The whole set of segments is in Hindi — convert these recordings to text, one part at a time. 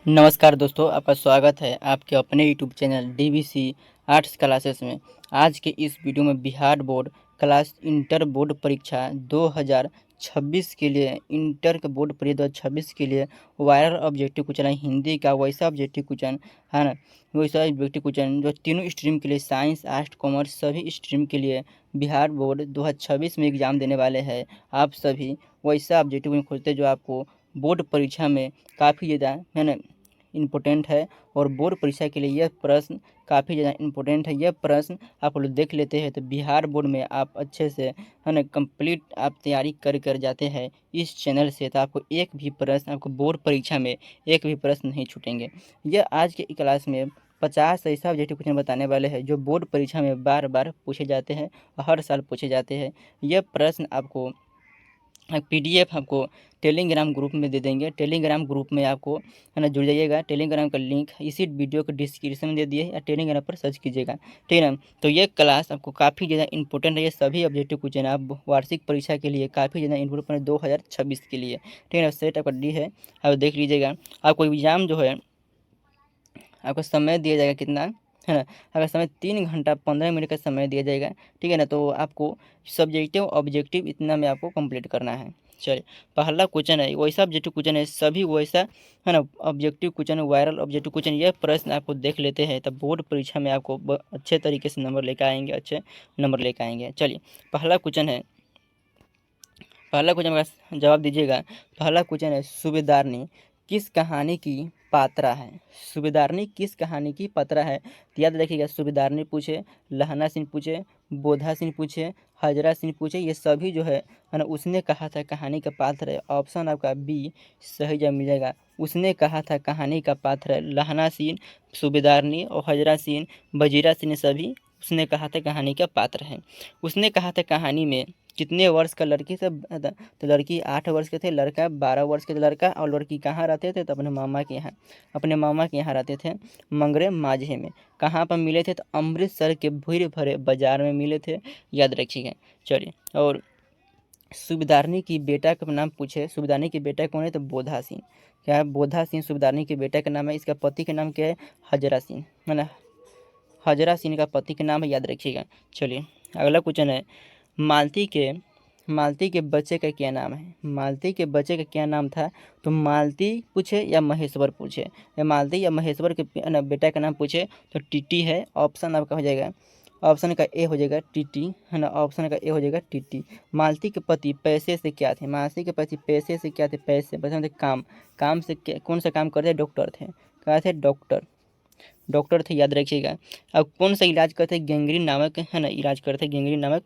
नमस्कार दोस्तों, आपका स्वागत है आपके अपने YouTube channel DVC arts classes में। आज के इस वीडियो में Bihar board class inter board परीक्षा 2026 के लिए इंटर के बोर्ड परीक्षा 2026 के लिए वायरल ऑब्जेक्टिव क्वेश्चन है हिंदी का। वैसा ऑब्जेक्टिव क्वेश्चन है ना, वैसा ऑब्जेक्टिव क्वेश्चन जो तीनों स्ट्रीम के लिए साइंस आर्ट कॉमर्स सभी स्ट्रीम के लिए बिहार बोर्ड 2026 में एग्ज़ाम देने वाले हैं। आप सभी वैसा ऑब्जेक्टिव खोजते जो आपको बोर्ड परीक्षा में काफ़ी ज़्यादा है ना इम्पोर्टेंट है। और बोर्ड परीक्षा के लिए यह प्रश्न काफ़ी ज़्यादा इम्पोर्टेंट है। यह प्रश्न आप लोग देख लेते हैं तो बिहार बोर्ड में आप अच्छे से है ना कंप्लीट आप तैयारी कर जाते हैं इस चैनल से, तो आपको एक भी प्रश्न आपको बोर्ड परीक्षा में एक भी प्रश्न नहीं छूटेंगे। यह आज के क्लास में 50 ऐसा ऑब्जेक्टिव क्वेश्चन बताने वाले हैं जो बोर्ड परीक्षा में बार बार पूछे जाते हैं, हर साल पूछे जाते हैं। यह प्रश्न आपको पीडीएफ आपको टेलीग्राम ग्रुप में दे देंगे। टेलीग्राम ग्रुप में आपको है ना जुड़ जाइएगा। टेलीग्राम का लिंक इसी वीडियो के डिस्क्रिप्शन में दे दिए या टेलीग्राम पर सर्च कीजिएगा, ठीक है ना। तो ये क्लास आपको काफ़ी ज़्यादा इंपॉर्टेंट है। ये सभी ऑब्जेक्टिव क्वेश्चन आप वार्षिक परीक्षा के लिए काफ़ी ज़्यादा इंपॉर्टेंट है 2026 के लिए, ठीक है ना। सेट आपका डी है, आप देख लीजिएगा। आपको एग्ज़ाम जो है आपको समय दिया जाएगा कितना है ना, अगर समय 3 घंटा 15 मिनट का समय दिया जाएगा, ठीक है ना। तो आपको सब्जेक्टिव ऑब्जेक्टिव इतना में आपको कंप्लीट करना है। चलिए, पहला क्वेश्चन है वैसा ऑब्जेक्टिव क्वेश्चन है, सभी वैसा है ना objective question, viral objective question. यह प्रश्न आपको देख लेते हैं तब बोर्ड परीक्षा में आपको अच्छे तरीके से नंबर लेकर आएंगे, अच्छे नंबर लेकर आएंगे। चलिए, पहला क्वेश्चन है, पहला क्वेश्चन का जवाब दीजिएगा। पहला क्वेश्चन है, सूबेदारनी किस कहानी की पात्रा है? सूबेदारनी किस कहानी की पात्रा है? तो याद रखिएगा, सूबेदारनी पूछे, लहना सिंह पूछे, बोधा सिंह पूछे, हजरा सिंह पूछे, ये सभी जो है ना उसने कहा था कहानी का पात्र है। ऑप्शन आपका बी सही जवाब मिल जाएगा। उसने कहा था कहानी का पात्र है लहना सिंह, सूबेदारनी और हजरा सिंह, वजीरा सिंह, सभी उसने कहा था कहानी का पात्र है। उसने कहा था कहानी में कितने वर्ष का लड़की से, तो लड़की 8 वर्ष के थे, लड़का 12 वर्ष के थे। लड़का और लड़की कहाँ रहते थे? तो अपने मामा के यहाँ, अपने मामा के यहाँ रहते थे, मंगरे माझे में। कहाँ पर मिले थे? तो अमृतसर के भीड़ भरे बाजार में मिले थे, याद रखिएगा। चलिए, और सूबेदारनी की बेटा का नाम पूछे, सूबेदारनी की बेटा कौन है? तो बोधा सिंह। क्या है? बोधा सिंह सूबेदारनी के बेटा का नाम है। इसका पति का नाम क्या है? हजरा सिंह, है ना। हजरा सिंह का पति का नाम है, याद रखिएगा। चलिए, अगला क्वेश्चन है, मालती के बच्चे का क्या नाम है? मालती के बच्चे का क्या नाम था? तो मालती पूछे या महेश्वर पूछे, या मालती या महेश्वर के बेटा का नाम पूछे तो टीटी है। ऑप्शन आपका हो जाएगा, ऑप्शन का ए हो जाएगा टीटी, है ना। ऑप्शन का ए हो जाएगा टीटी। मालती के पति पैसे से क्या थे? मालती के पति पैसे से क्या थे? पैसे मतलब काम, काम से कौन सा काम करते? डॉक्टर थे। क्या थे? डॉक्टर थे, याद रखिएगा। अब कौन सा इलाज करते? गैंग्रीन नामक, है ना, इलाज करते गैंग्रीन नामक।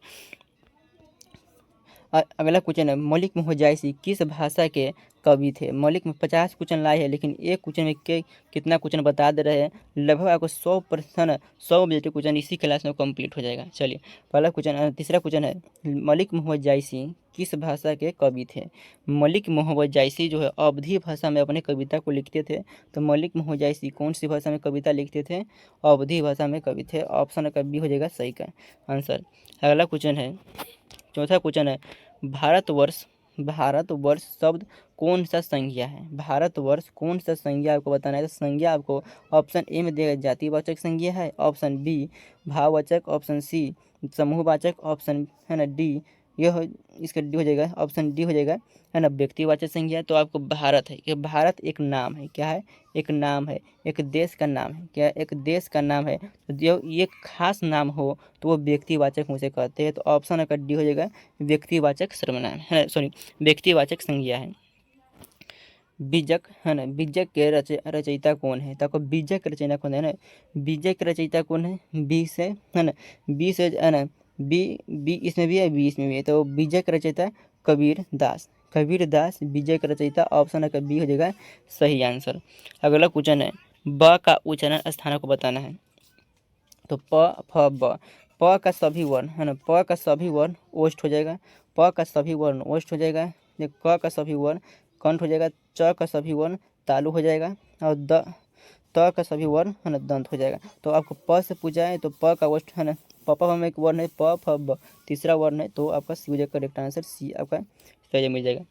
अगला क्वेश्चन है, मलिक मोहम्मद जायसी किस भाषा के कवि थे? मलिक में 50 क्वेश्चन लाए हैं, लेकिन एक क्वेश्चन में कितना क्वेश्चन बता दे रहे हैं। लगभग आपको 100% 100 ऑब्जेक्टिव क्वेश्चन इसी क्लास में कंप्लीट हो जाएगा। चलिए, पहला क्वेश्चन, तीसरा क्वेश्चन है, मलिक मोहम्मद जायसी किस भाषा के कवि थे? मलिक मोहम्मद जायसी जो है अवधी भाषा में अपने कविता को लिखते थे। तो मलिक मोहम्मद जायसी कौन सी भाषा में कविता लिखते थे? अवधी भाषा में कवि थे। ऑप्शन का बी हो जाएगा सही का आंसर। अगला क्वेश्चन है, चौथा क्वेश्चन है, भारतवर्ष, भारतवर्ष शब्द कौन सा संज्ञा है? भारतवर्ष कौन सा संज्ञा आपको बताना है। तो संज्ञा आपको ऑप्शन ए में दिया जातिवाचक संज्ञा है, ऑप्शन बी भाववाचक, ऑप्शन सी समूहवाचक, ऑप्शन है ना डी, यह इसका डी हो जाएगा, ऑप्शन डी हो जाएगा, है ना व्यक्तिवाचक संज्ञा। तो आपको भारत है कि भारत एक नाम है, क्या है? एक नाम है, एक देश का नाम है। क्या? एक देश का नाम है। तो जो ये खास नाम हो तो वो व्यक्तिवाचक उसे कहते हैं। तो ऑप्शन का डी हो जाएगा, व्यक्तिवाचक सर्वनाम है, सॉरी व्यक्तिवाचक संज्ञा है। बीजक, है ना, बीजक के रचयिता कौन है? तो आपको बीजक के रचयिता कौन है ना, बीजक के रचयिता कौन है? बी से, है ना, बी से, है ना, बी बी इसमें भी है, बी इसमें भी है। तो बीजक के रचयिता कबीर दास, कबीर दास बीजक के रचयिता। ऑप्शन का बी हो जाएगा सही आंसर। अगला क्वेश्चन है, ब का उच्चारण स्थान को बताना है। तो प फ ब, प का सभी वर्ण, है ना, प का सभी वर्ण ओष्ठ हो जाएगा, प का सभी वर्ण ओष्ठ हो जाएगा। क का सभी वर्ण कंठ हो जाएगा, च का सभी वर्ण तालु हो जाएगा, और त का सभी वर्ण, है ना, दंत हो जाएगा। तो आपको प से पूछा है तो प का ओष्ठ, है ना, प में एक वर्ण है, प फ ब तीसरा वर्ण है, तो आपका सी हो जाएगा करेक्ट आंसर, सी आपका सही मिल जाएगा।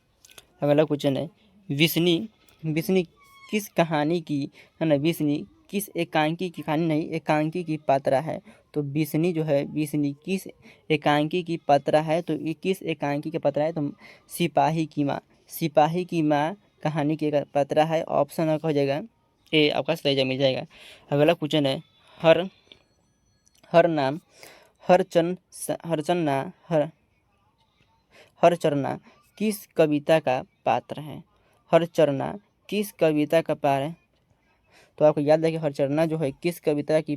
अगला क्वेश्चन है, विष्णु, विष्णु किस कहानी की, है ना, बिस्नी किस एकांकी की कहानी नहीं एकांकी की पात्रा है। तो बिस्नी जो है, बिस्नी किस एकांकी की पात्रा है, तो ये किस एकांकी की पात्रा है, तो सिपाही की माँ, सिपाही की माँ कहानी की पात्रा है। ऑप्शन आपका हो जाएगा ए, आपका सही जवाब मिल जाएगा। अगला क्वेश्चन है, हर हर नाम हरचन्ना हरचरना किस कविता का पात्र है। हरचरना किस कविता का पात्र है, तो आपको याद है कि हरचरना जो है किस कविता की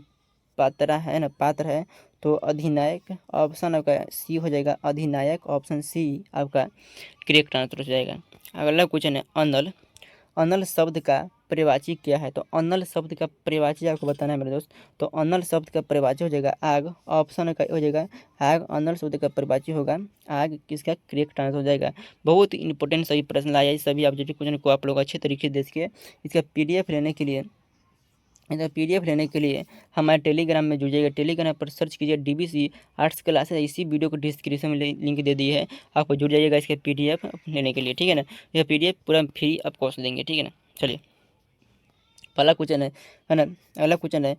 पात्रा है ना, पात्र है। तो अधिनायक, ऑप्शन आपका सी हो जाएगा अधिनायक, ऑप्शन सी आपका करेक्ट आंसर हो जाएगा। अगला क्वेश्चन है, अनल अनल शब्द का परिवाची क्या है। तो अनल शब्द का परिवाची आपको बताना है मेरे दोस्त। तो अनल शब्द का परिवाची हो जाएगा आग, ऑप्शन का हो जाएगा आग। अनल शब्द का परिवाची होगा आग, किसका करेक्ट आंसर हो जाएगा। बहुत इंपॉर्टेंट सभी प्रश्न लाया है, सभी ऑब्जेक्टिव क्वेश्चन को आप लोग अच्छे तरीके से देखिए। इसका पीडीएफ लेने के लिए हमारे टेलीग्राम में जुड़िएगा। टेलीग्राम पर सर्च कीजिए डीबीसी आर्ट्स क्लासेस, इसी वीडियो को डिस्क्रिप्शन में लिंक दे दी है, आपको जुड़ जाइएगा इसके पीडीएफ लेने के लिए, ठीक है ना। यह पीडीएफ पूरा फ्री आप कोर्स देंगे, ठीक है ना। चलिए पहला क्वेश्चन है ना। अगला क्वेश्चन है,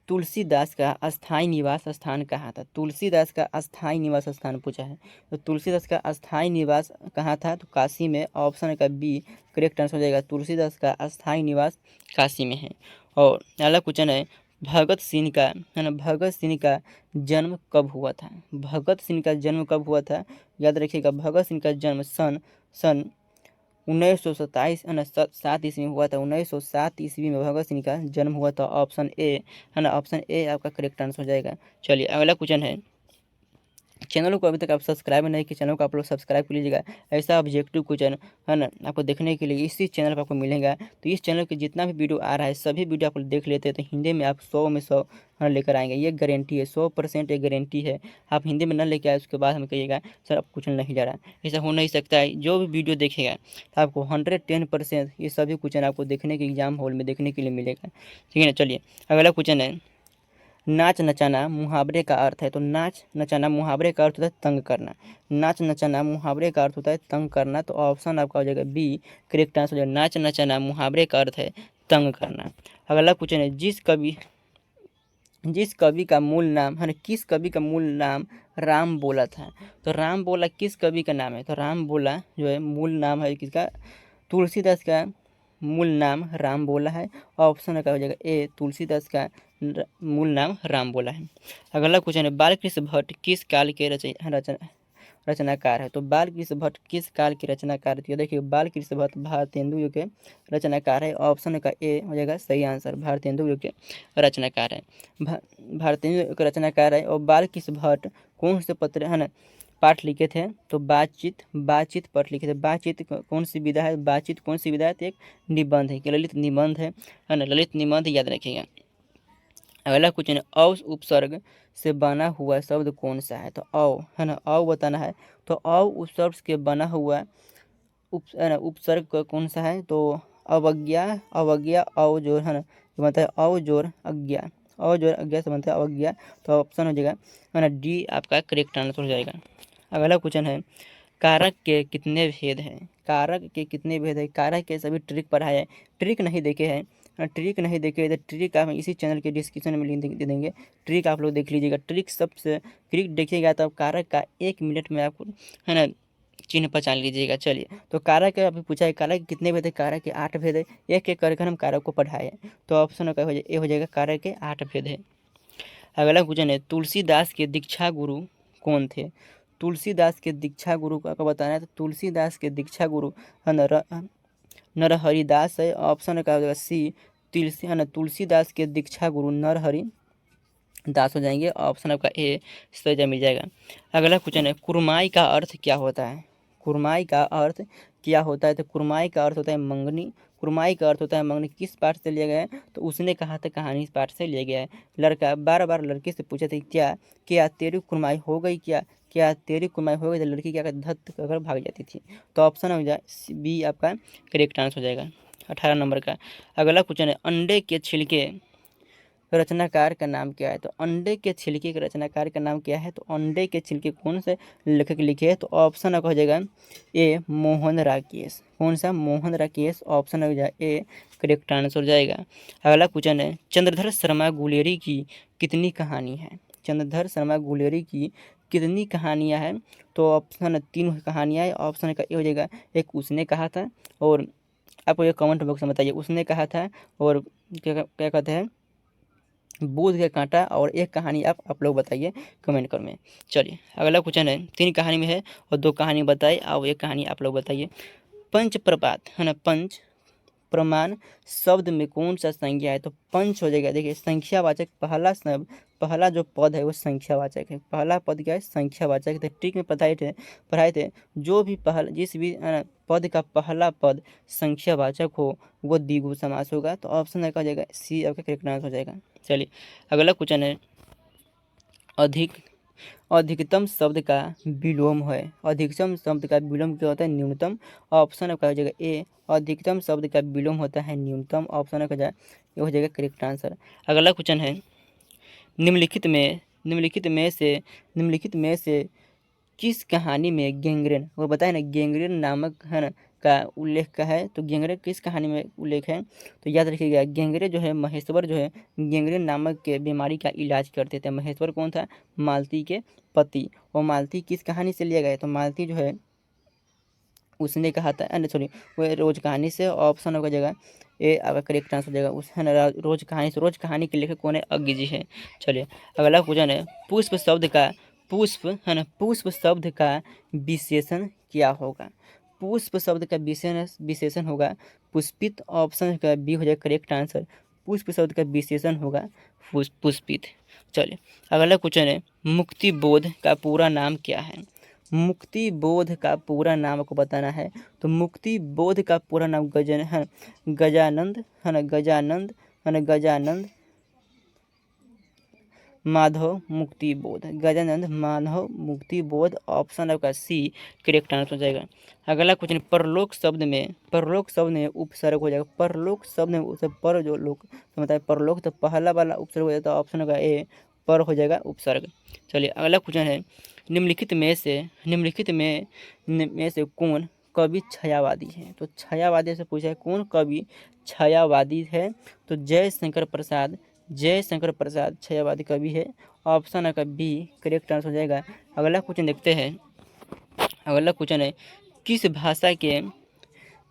तुलसीदास का अस्थायी निवास स्थान कहाँ था। तुलसीदास का अस्थायी निवास स्थान पूछा है। तो तुलसीदास का अस्थायी निवास कहाँ था, तो काशी में, ऑप्शन का बी करेक्ट आंसर हो जाएगा। तुलसीदास का अस्थायी निवास काशी में है। और अगला क्वेश्चन है, भगत सिंह का, है ना, भगत सिंह का जन्म कब हुआ था। भगत सिंह का जन्म कब हुआ था, याद रखिएगा। भगत सिंह का जन्म सन 1927 है ना, 7 ईस्वी में हुआ था। 1907 ईस्वी में भगत सिंह का जन्म हुआ था। ऑप्शन ए, है ना, ऑप्शन ए आपका करेक्ट आंसर हो जाएगा। चलिए अगला क्वेश्चन है, चैनल को अभी तक आप सब्सक्राइब नहीं किए, चैनल को आप लोग सब्सक्राइब कर लीजिएगा। ऐसा ऑब्जेक्टिव क्वेश्चन, है ना, आपको देखने के लिए इसी चैनल पर आपको मिलेगा। तो इस चैनल पे जितना भी वीडियो आ रहा है सभी वीडियो आप लोग देख लेते हैं, तो हिंदी में आप 100 में 100 लेकर आएंगे, ये गारंटी है, 100% ये गारंटी है। आप हिंदी में न लेके आए उसके बाद हमें कहिएगा सर अब क्वेश्चन नहीं जा रहा, ऐसा हो नहीं सकता है। जो भी वीडियो देखेगा तो आपको 110% ये सभी क्वेश्चन आपको देखने के एग्जाम हॉल में देखने के लिए मिलेगा, ठीक है ना। चलिए अगला क्वेश्चन है, नाच नचाना मुहावरे का अर्थ है। तो नाच नचाना मुहावरे का अर्थ होता है तंग करना। नाच नचाना मुहावरे का अर्थ होता है तंग करना। तो ऑप्शन आपका हो जाएगा बी करेक्ट आंसर हो जाएगा। नाच नचाना मुहावरे का अर्थ है तंग करना। अगला क्वेश्चन है, जिस कवि का मूल नाम, है ना, किस कवि का मूल नाम राम बोला था। तो राम बोला किस कवि का नाम है। तो राम बोला जो है मूल नाम है किसका, तुलसीदास का मूल नाम राम बोला है। ऑप्शन का हो जाएगा ए, तुलसीदास का मूल नाम राम बोला है। अगला क्वेश्चन है, बालकृष्ण भट्ट किस काल के रचनाकार है। तो बालकृष्ण भट्ट किस काल के रचनाकार थे। देखिए बालकृष्ण भट्ट भारतेंदु युग के रचनाकार है। ऑप्शन का ए हो जाएगा सही आंसर, भारतेंदु युग के रचनाकार है। भारतेंदु युग के रचनाकार है। और बालकृष्ण भट्ट कौन से पत्र, है ना, पाठ लिखे थे। तो बातचीत पाठ लिखे थे। बातचीत कौन सी विधा है, बातचीत कौन सी विधा है, तो एक निबंध है कि ललित निबंध है ना, ललित निबंध याद रखिएगा। अगला क्वेश्चन है, औ उपसर्ग से बना हुआ शब्द कौन सा है। तो औ, है ना, औ बताना है। तो औ उपसर्ग के बना हुआ उपसर्ग कौन सा है। तो अवज्ञा, औ जोर, है ना, जो बनता है औ जोर अज्ञा, औ जोर अज्ञा से बनता है अवज्ञा। तो ऑप्शन हो जाएगा, है ना, डी आपका करेक्ट आंसर हो जाएगा। अगला क्वेश्चन है, कारक के कितने भेद हैं। कारक के कितने भेद है। कारक के सभी ट्रिक पढ़ाए हैं, ट्रिक नहीं देखे हैं, ट्रिक नहीं देखे तो ट्रिक आप इसी चैनल के डिस्क्रिप्शन में लिंक दे देंगे, ट्रिक आप लोग देख लीजिएगा। ट्रिक सबसे ट्रिक देखिएगा तो कारक का 1 मिनट में आपको, है ना, चिन्ह पहचान लीजिएगा। चलिए तो कारक अभी पूछा है, कारक के कितने भेद है। कारक के 8 भेद है। एक एक करके हम कारक को पढ़ाए हैं। तो ऑप्शन का ए हो जाएगा, कारक के 8 भेद है। अगला क्वेश्चन है, तुलसीदास के दीक्षा गुरु कौन थे। तुलसीदास के दीक्षा गुरु का बताना है। तो तुलसीदास के दीक्षा गुरु नरहरिदास है। ऑप्शन का हो जाएगा सी, तुलसीदास के दीक्षा गुरु नरहरि दास हो जाएंगे। ऑप्शन आपका ए सही जवाब मिल जाएगा। अगला क्वेश्चन है, कुरमाई का अर्थ क्या होता है। कुरमाई का अर्थ क्या होता है। तो कुरमाई का अर्थ होता है मंगनी। कुरमाई का अर्थ होता है मंगनी। किस पाठ से लिया गया है। तो उसने कहा था कहानी इस पाठ से लिया गया है। लड़का बार बार लड़की से पूछा था क्या तेरी कुरमाई हो गई, क्या तेरी कुरमाई हो गई। तो लड़की क्या धत कर भाग जाती थी। तो ऑप्शन हो जाए बी आपका करेक्ट आंसर हो जाएगा 18 नंबर का। अगला क्वेश्चन है, अंडे के छिलके रचनाकार का नाम क्या है? तो अंडे के छिलके के रचनाकार का नाम क्या है? तो अंडे के छिलके कौन से लेखक लिखे हैं? तो ऑप्शन आपका हो जाएगा ए मोहन राकेश। कौन सा? मोहन राकेश। ऑप्शन हो जाएगा ए करेक्ट आंसर हो जाएगा। अगला क्वेश्चन है, चंद्रधर शर्मा गुलेरी की कितनी कहानी है? चंद्रधर शर्मा गुलेरी की कितनी कहानियाँ हैं? तो ऑप्शन 3 कहानियाँ है। ऑप्शन का ए हो जाएगा एक उसने कहा था, और आपको ये कमेंट बॉक्स में बताइए उसने कहा था, और क्या क्या कहते हैं बूझ के कांटा, और एक कहानी आप लोग बताइए कमेंट कर में। चलिए अगला क्वेश्चन है, 3 कहानी में है और 2 कहानी बताइए और एक कहानी आप लोग बताइए। पंच प्रपात है ना, पंच प्रमाण शब्द में कौन सा संज्ञा है? तो पंच हो जाएगा। देखिए संख्यावाचक पहला जो पद है वो संख्यावाचक है। पहला पद क्या है? संख्यावाचक। तो ट्रिक में पढ़ाए थे जो भी जिस भी पद का पहला पद संख्यावाचक हो वो द्विगु समास होगा। तो ऑप्शन का हो जाएगा सी आपका करेक्ट आंसर हो जाएगा। चलिए अगला क्वेश्चन है, अधिक अधिकतम शब्द का विलोम है। अधिकतम शब्द का विलोम क्या होता है? न्यूनतम। ऑप्शन आपका हो जाएगा ए अधिकतम शब्द का विलोम होता है न्यूनतम। ऑप्शन का ये हो जाएगा करेक्ट आंसर। अगला क्वेश्चन है, निम्नलिखित में से किस कहानी में गैंग्रेन, वो बताए ना गैंग्रेन नामक है ना का उल्लेख का है? तो गैंग्रेन किस कहानी में उल्लेख है? तो याद रखिएगा गैंग्रेन जो है महेश्वर जो है गैंग्रेन नामक के बीमारी का इलाज करते थे। महेश्वर कौन था? मालती के पति। और मालती किस कहानी से लिया गया? तो मालती जो है उसने कहा था सॉरी वो रोज कहानी से। ऑप्शन होगा जगह ए आपका करेक्ट आंसर हो जाएगा। उस है ना रोज कहानी से। रोज कहानी के लेखक कौन है? अज्ञ जी है। चलिए अगला क्वेश्चन है, पुष्प शब्द का विशेषण क्या होगा? पुष्प शब्द का विशेषण होगा पुष्पित। ऑप्शन का बी हो जाएगा करेक्ट आंसर। पुष्प शब्द का विशेषण होगा पुष्पित। चलिए अगला क्वेश्चन है, मुक्ति बोध का पूरा नाम क्या है? मुक्ति बोध का पूरा नाम आपको बताना है। तो मुक्ति बोध का पूरा नाम गजानंद माधव मुक्ति बोध। गजानंद माधव मुक्ति बोध। ऑप्शन आपका सी करेक्ट आंसर हो जाएगा। अगला क्वेश्चन, परलोक शब्द में उपसर्ग हो जाएगा। परलोक शब्द में पर जो लोक तो मतलब परलोक, तो पहला वाला उपसर्ग हो जाता है। ऑप्शन होगा ए पर हो जाएगा उपसर्ग। चलिए अगला क्वेश्चन है, निम्नलिखित में से कौन कवि छायावादी है? तो छायावादी से पूछा है कौन कवि छायावादी है? तो जयशंकर प्रसाद छायावादी कवि है। ऑप्शन का बी करेक्ट आंसर हो जाएगा। अगला क्वेश्चन देखते हैं। अगला क्वेश्चन है,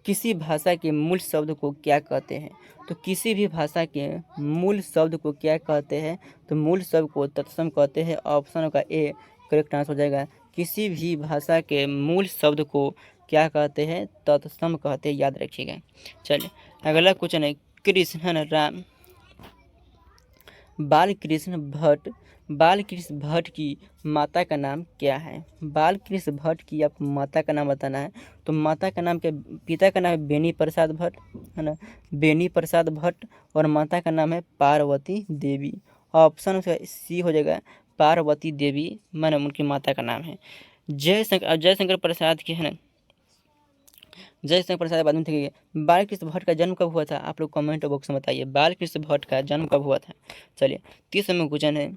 किसी भाषा के मूल शब्द को क्या कहते हैं? तो किसी भी भाषा के मूल शब्द को क्या कहते हैं? तो मूल शब्द को तत्सम कहते हैं। ऑप्शन का ए करेक्ट आंसर हो जाएगा। किसी भी भाषा के मूल शब्द को क्या कहते हैं? तत्सम कहते हैं, याद रखिएगा। चलिए अगला क्वेश्चन है, कृष्ण राम बालकृष्ण भट्ट की माता का नाम क्या है? बालकृष्ण भट्ट की आपको माता का नाम बताना है। तो माता का नाम क्या? पिता का नाम है बेनी प्रसाद भट्ट है ना, बेनी प्रसाद भट्ट, और माता का नाम है पार्वती देवी। ऑप्शन उसका सी हो जाएगा पार्वती देवी माने उनकी माता का नाम है। जयशंकर प्रसाद की है ना, जयशंकर प्रसाद बाद में थे। बालकृष्ण भट्ट का जन्म कब हुआ था? आप लोग कमेंट बॉक्स में बताइए बालकृष्ण भट्ट का जन्म कब हुआ था। चलिए 30वां क्वेश्चन है,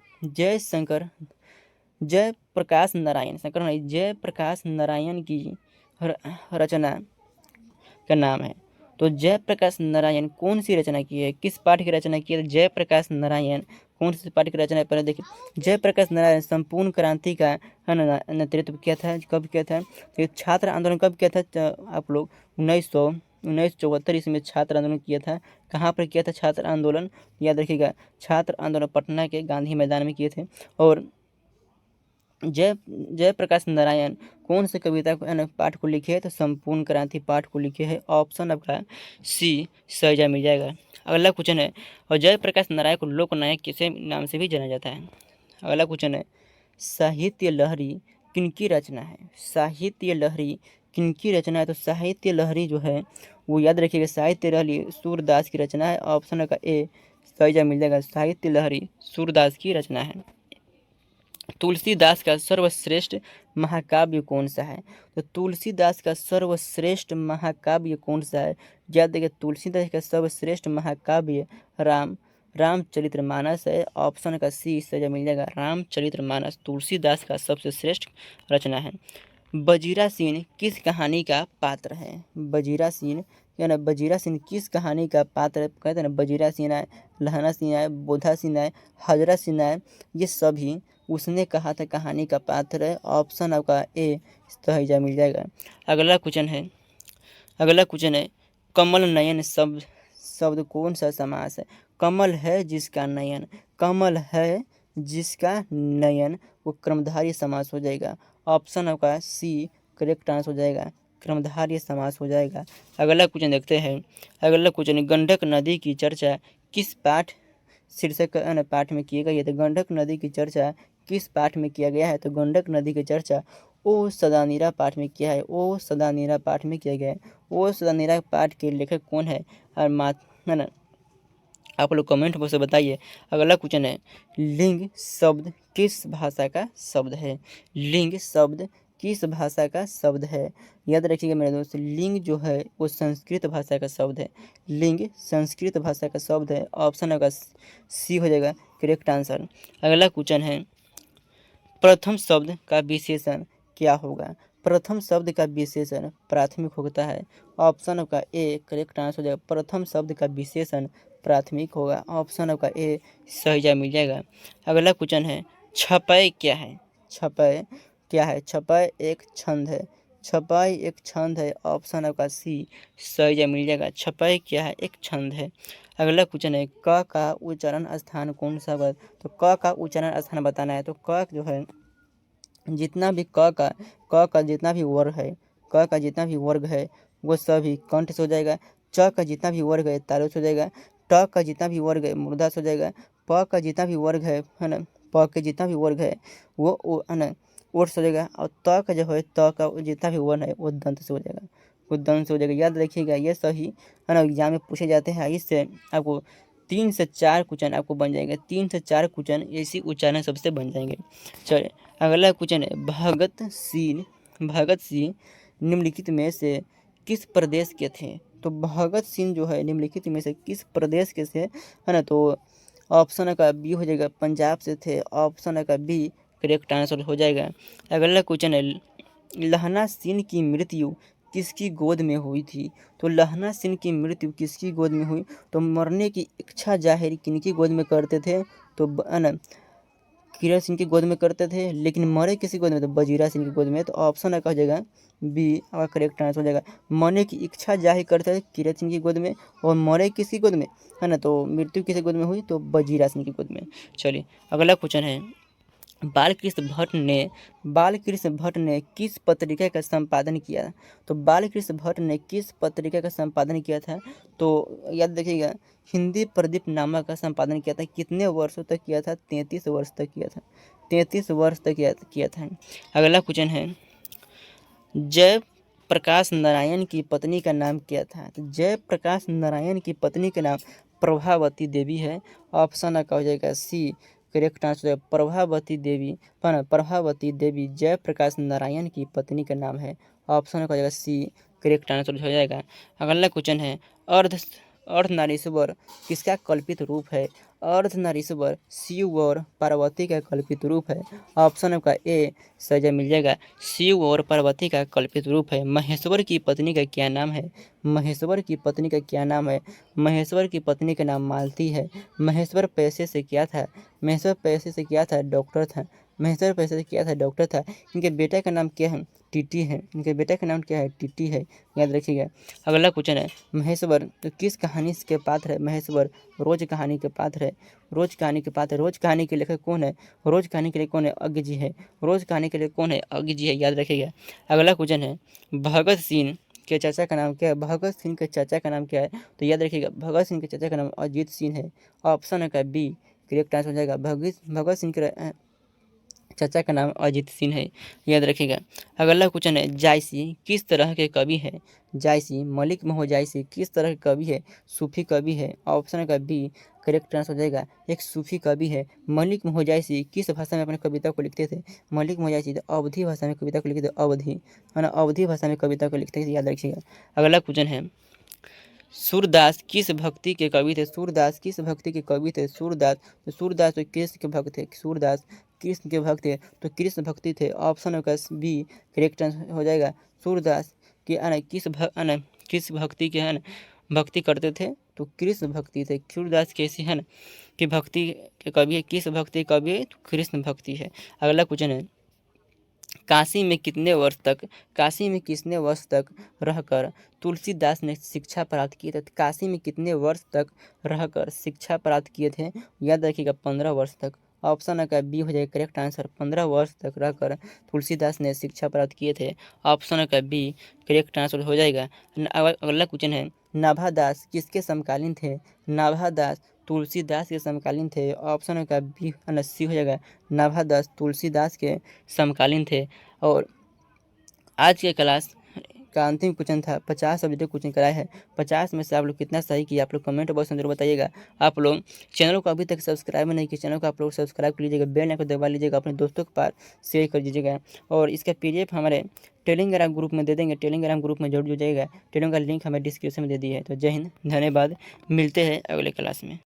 जयप्रकाश नारायण की रचना का नाम है। तो जयप्रकाश नारायण कौन सी रचना की है? किस पाठ की रचना की है? जयप्रकाश नारायण कौन सी पाठ की रचना है? पहले देखिए, जयप्रकाश नारायण संपूर्ण क्रांति का है ना नेतृत्व किया था। कब किया था? तो छात्र आंदोलन कब किया था? आप लोग 1974 ईस्वी में छात्र आंदोलन किया था। कहाँ पर किया था छात्र आंदोलन? याद रखिएगा, छात्र आंदोलन पटना के गांधी मैदान में किए थे। और जयप्रकाश नारायण कौन से कविता को पाठ को लिखे है? तो संपूर्ण क्रांति पाठ को लिखे है। ऑप्शन आपका सी सहीजा मिल जाएगा। अगला क्वेश्चन है, और जयप्रकाश नारायण को लोकनायक किसे नाम से भी जाना जाता है? अगला क्वेश्चन है, साहित्य लहरी किनकी रचना है? साहित्य लहरी किनकी रचना है? तो साहित्य लहरी जो है वो याद रखिएगा, साहित्य लहरी सूरदास की रचना है। ऑप्शन का ए सहीजा मिल जाएगा। साहित्य लहरी सूरदास की रचना है। तुलसीदास का सर्वश्रेष्ठ महाकाव्य कौन सा है? तो तुलसीदास का सर्वश्रेष्ठ महाकाव्य कौन सा है? याद देखिए, तुलसीदास का सर्वश्रेष्ठ महाकाव्य रामचरितमानस है। ऑप्शन का सी इससे जो मिल जाएगा रामचरितमानस तुलसीदास का सबसे श्रेष्ठ रचना है। बजीरा सिंह किस कहानी का पात्र है? बजीरा सिंह या ना बजीरा सिंह किस कहानी का पात्र है? कहते हैं ना बजीरा सिंह आए, लहना सिंह आए, बोधा सिंह आए, हजरा सिंह आए, ये सभी उसने कहा था कहानी का पात्र है। ऑप्शन आपका ए सही मिल जाएगा। अगला क्वेश्चन है कमल नयन शब्द शब्द कौन सा समास है? कमल है जिसका नयन, कमल है जिसका नयन वो कर्मधारय समास हो जाएगा। ऑप्शन आपका सी करेक्ट आंसर हो जाएगा, कर्मधारय समास हो जाएगा। अगला क्वेश्चन देखते हैं। अगला क्वेश्चन गंडक नदी की चर्चा किस पाठ शीर्षक पाठ में की गई है? तो गंडक नदी की चर्चा किस पाठ में किया गया है? तो गंडक नदी की चर्चा ओ सदानीरा पाठ में किया है। ओ सदानीरा पाठ में किया गया है। ओ सदानीरा पाठ के लेखक कौन है? और है ना, आप लोग कमेंट बॉक्स में बताइए। अगला क्वेश्चन है लिंग शब्द किस भाषा का शब्द है? लिंग शब्द किस भाषा का शब्द है? याद रखिएगा मेरे दोस्त, लिंग जो है वो संस्कृत भाषा का शब्द है। लिंग संस्कृत भाषा का शब्द है। ऑप्शन होगा सी हो जाएगा करेक्ट आंसर। अगला क्वेश्चन है प्रथम शब्द का विशेषण क्या होगा? प्रथम शब्द का विशेषण प्राथमिक होता है। ऑप्शन आपका ए करेक्ट आंसर हो जाएगा। प्रथम शब्द का विशेषण प्राथमिक होगा। ऑप्शन आपका ए सही जवाब मिल जाएगा। अगला क्वेश्चन है छपय क्या है? छपय क्या है? छपय एक छंद है। छपय एक छंद है। ऑप्शन आपका सी सही जवाब मिल जाएगा। छपय क्या है? एक छंद है। अगला क्वेश्चन है क का उच्चारण स्थान कौन सा होगा? तो क का उच्चारण स्थान बताना है। तो क जो है जितना भी क का जितना भी वर्ग है, क का जितना भी वर्ग है वो सभी कंठ से हो जाएगा। च का जितना भी वर्ग है तालु से हो जाएगा। ट का जितना भी वर्ग है मूर्धा से हो जाएगा। प का जितना भी वर्ग है ना, प के जितना भी वर्ग है वो है ना ओठ से हो जाएगा। और त का जो है त का जितना भी वर्ण है वो दंत से हो जाएगा, वो दंत से हो जाएगा। याद रखिएगा ये सही है ना, एग्जाम में पूछे जाते हैं। इससे आपको 3 से 4 क्वेश्चन आपको बन जाएंगे। 3 से 4 क्वेश्चन ऐसी उच्चारण सबसे बन जाएंगे। चलिए अगला क्वेश्चन है भगत सिंह निम्नलिखित में से किस प्रदेश के थे? तो भगत सिंह जो है निम्नलिखित में से किस प्रदेश के थे है ना? तो ऑप्शन का बी हो जाएगा पंजाब से थे। ऑप्शन का बी करेक्ट आंसर हो जाएगा। अगला क्वेश्चन है लहना सिंह की मृत्यु किसकी गोद में हुई थी? तो लहना सिंह की मृत्यु किसकी गोद में हुई? तो मरने की इच्छा जाहिर किनकी गोद में करते थे? तो ना कीरत सिंह की गोद में करते थे, लेकिन मरे किसी गोद में? तो बजीरा सिंह की गोद में। तो ऑप्शन का हो जाएगा बी आपका करेक्ट आंसर हो जाएगा। मरने की इच्छा जाहिर करते थे कीरत सिंह की गोद में, और मरे किसी गोद में है ना? तो मृत्यु किसी गोद में हुई? तो बजीरा सिंह की गोद में। चलिए अगला क्वेश्चन है बालकृष्ण भट्ट ने किस पत्रिका का संपादन किया? तो बालकृष्ण भट्ट ने किस पत्रिका का संपादन किया था? तो याद रखिएगा हिंदी प्रदीप नामक का संपादन किया था। कितने वर्षों तक किया था? 33 वर्ष तक किया था। 33 वर्ष तक किया था। अगला क्वेश्चन है जय प्रकाश नारायण की पत्नी का नाम क्या था? तो जय प्रकाश नारायण की पत्नी का नाम प्रभावती देवी है। ऑप्शन का हो जाएगा सी करेक्ट आंसर है प्रभावती देवी जयप्रकाश नारायण की पत्नी का नाम है। ऑप्शन का हो जाएगा सी करेक्ट आंसर हो जाएगा। अगला क्वेश्चन है अर्धनारीश्वर किसका कल्पित रूप है? अर्धनारीश्वर शिव और पार्वती का कल्पित रूप है। ऑप्शन का ए सजा मिल जाएगा। शिव और पार्वती का कल्पित रूप है। महेश्वर की पत्नी का क्या नाम है? महेश्वर की पत्नी का क्या नाम है? महेश्वर की पत्नी का नाम मालती है। महेश्वर पैसे से क्या था? महेश्वर पैसे से क्या था? डॉक्टर था। महेश्वर पैसे से क्या था? डॉक्टर था। इनके बेटा का नाम क्या है? टीटी है। इनके बेटा का नाम क्या है? टीटी है। याद रखिएगा। अगला क्वेश्चन है महेश्वर तो किस कहानी के पात्र है? महेश्वर रोज कहानी के पात्र है। रोज कहानी के पात्र। रोज कहानी के लेखक कौन है? रोज कहानी के लिए कौन है? अज्ञ जी है। रोज कहानी के लिए कौन है? अज्ञ जी है। याद रखिएगा। अगला क्वेश्चन है भगत सिंह के चाचा का नाम क्या है? भगत सिंह के चाचा का नाम क्या है? तो याद रखिएगा भगत सिंह के चाचा का नाम अजीत सिंह है। ऑप्शन का बी करेक्ट आंसर हो जाएगा। भगत सिंह के चाचा का नाम अजीत सिंह है। याद रखिएगा। अगला क्वेश्चन है जायसी किस तरह के कवि है? जायसी मलिक मोहम्मद जायसी किस तरह के कवि है? सूफी कवि है। ऑप्शन का बी करेक्ट आंसर हो जाएगा एक सूफी कवि है। मलिक मोहम्मद जायसी किस भाषा में अपनी कविता को लिखते थे? मलिक मोहम्मद जायसी अवधी भाषा में कविता को लिखते थे। अवधी है ना, अवधी भाषा में कविता को लिखते थे। याद रखिएगा। अगला क्वेश्चन है सूरदास किस भक्ति के कवि थे? सूरदास किस भक्ति के कवि थे? सूरदास, तो सूरदास तो कृष्ण के भक्त थे। सूरदास कृष्ण के भक्त थे, तो कृष्ण भक्ति थे। ऑप्शन का बी करेक्ट आंसर हो जाएगा। सूरदास के किस भक्ति के भक्ति करते थे? तो कृष्ण भक्ति थे। सूरदास कैसे कि भक्ति के कवि है, किस भक्ति के कवि है? तो कृष्ण भक्ति है। अगला क्वेश्चन है, काशी में कितने वर्ष तक रहकर तुलसीदास ने शिक्षा प्राप्त की थी? काशी में कितने वर्ष तक रहकर शिक्षा प्राप्त किए थे? याद रखिएगा 15 वर्ष तक। ऑप्शन का बी हो जाएगा करेक्ट आंसर। 15 वर्ष तक रहकर तुलसीदास ने शिक्षा प्राप्त किए थे। ऑप्शन का बी करेक्ट आंसर हो जाएगा। अगला क्वेश्चन है, नाभादास किसके समकालीन थे? नाभादास तुलसीदास के समकालीन थे। ऑप्शन का बी सी हो जाएगा। नाभादास तुलसीदास के समकालीन थे। और आज के क्लास का अंतिम क्वेश्चन था। 50 सब्जेक्ट क्वेश्चन कराए हैं। 50 में से आप लोग कितना सही किया, आप लोग कमेंट बॉक्स में जरूर बताइएगा। आप लोग चैनल को अभी तक सब्सक्राइब नहीं किया, चैनल को आप लोग सब्सक्राइब कर लीजिएगा, बेल आइकन दबा लीजिएगा, अपने दोस्तों के पास शेयर कर दीजिएगा। और इसका PDF हमारे टेलीग्राम ग्रुप में दे देंगे, टेलीग्राम ग्रुप में जरूर जुड़ जाइएगा। टेलीग्राम का लिंक हमें डिस्क्रिप्शन में दे दिया है। तो जय हिंद, धन्यवाद, मिलते हैं अगले क्लास में।